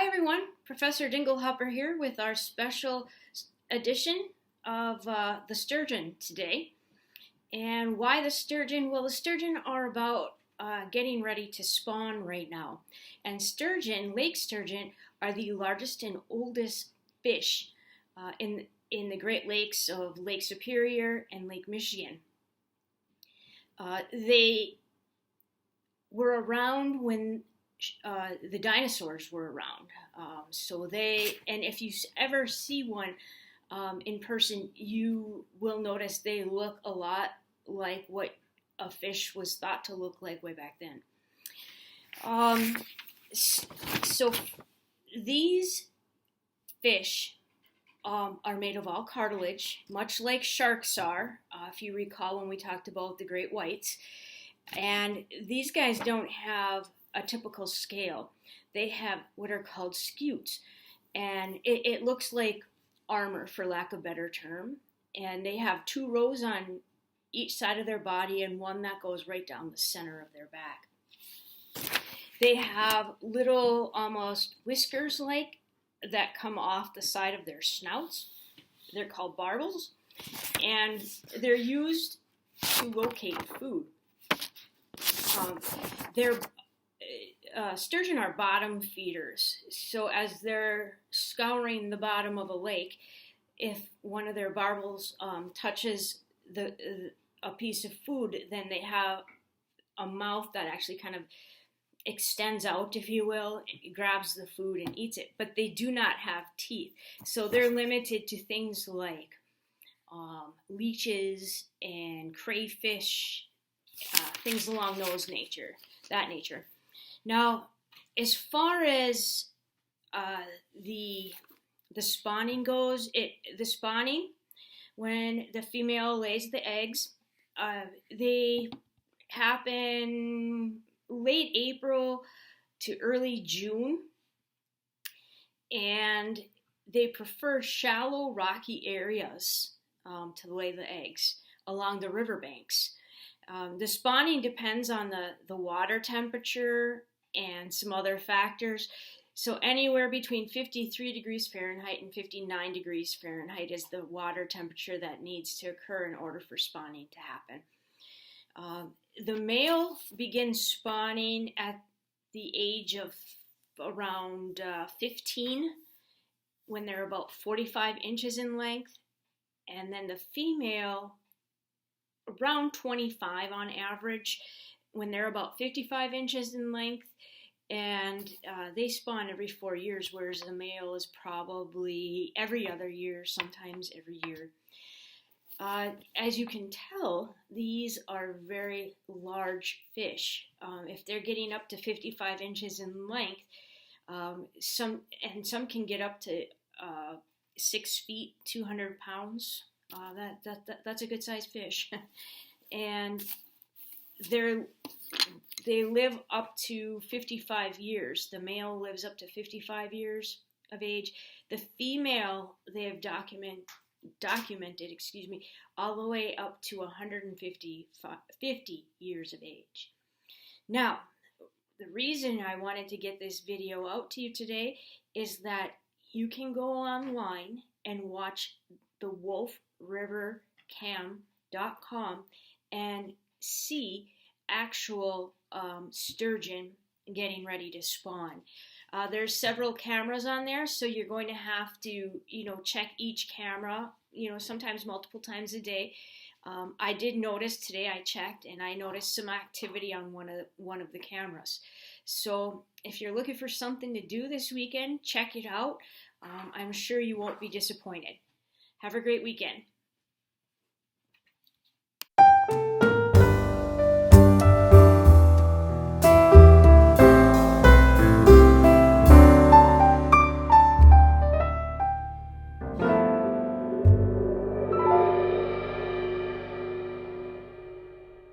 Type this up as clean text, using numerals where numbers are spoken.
Hi everyone, Professor Dinglehopper here with our special edition of the sturgeon today. And why the sturgeon? Well, the sturgeon are about getting ready to spawn right now. And sturgeon, lake sturgeon, are the largest and oldest fish in the Great Lakes of Lake Superior and Lake Michigan. They were around when the dinosaurs were around. And if you ever see one in person, you will notice they look a lot like what a fish was thought to look like way back then. So these fish are made of all cartilage, much like sharks are, if you recall when we talked about the great whites. And these guys don't have a typical scale. They have what are called scutes, and it looks like armor, for lack of a better term. And they have two rows on each side of their body and one that goes right down the center of their back. They have little, almost whiskers-like, that come off the side of their snouts. They're called barbels, and they're used to locate food. Sturgeon are bottom feeders, so as they're scouring the bottom of a lake, if one of their barbels touches a piece of food, then they have a mouth that actually kind of extends out, if you will, grabs the food and eats it. But they do not have teeth, so they're limited to things like leeches and crayfish, things along that nature. Now, as far as the spawning goes, the spawning, when the female lays the eggs, they happen late April to early June, and they prefer shallow, rocky areas to lay the eggs along the riverbanks. The spawning depends on the water temperature and some other factors. So anywhere between 53 degrees Fahrenheit and 59 degrees Fahrenheit is the water temperature that needs to occur in order for spawning to happen. The male begins spawning at the age of around 15, when they're about 45 inches in length, and then the female around 25 on average when they're about 55 inches in length, and they spawn every 4 years, whereas the male is probably every other year, sometimes every year. As you can tell, these are very large fish. If they're getting up to 55 inches in length, some can get up to 6 feet, 200 pounds. That's a good sized fish. And they live up to 55 years. The male lives up to 55 years of age. The female, they have documented, all the way up to 150 years of age. Now, the reason I wanted to get this video out to you today is that you can go online and watch the wolfrivercam.com and see actual sturgeon getting ready to spawn. There's several cameras on there, so you're going to have to, check each camera, sometimes multiple times a day. I did notice today, I checked, and I noticed some activity on one of the cameras. So if you're looking for something to do this weekend, check it out. I'm sure you won't be disappointed. Have a great weekend.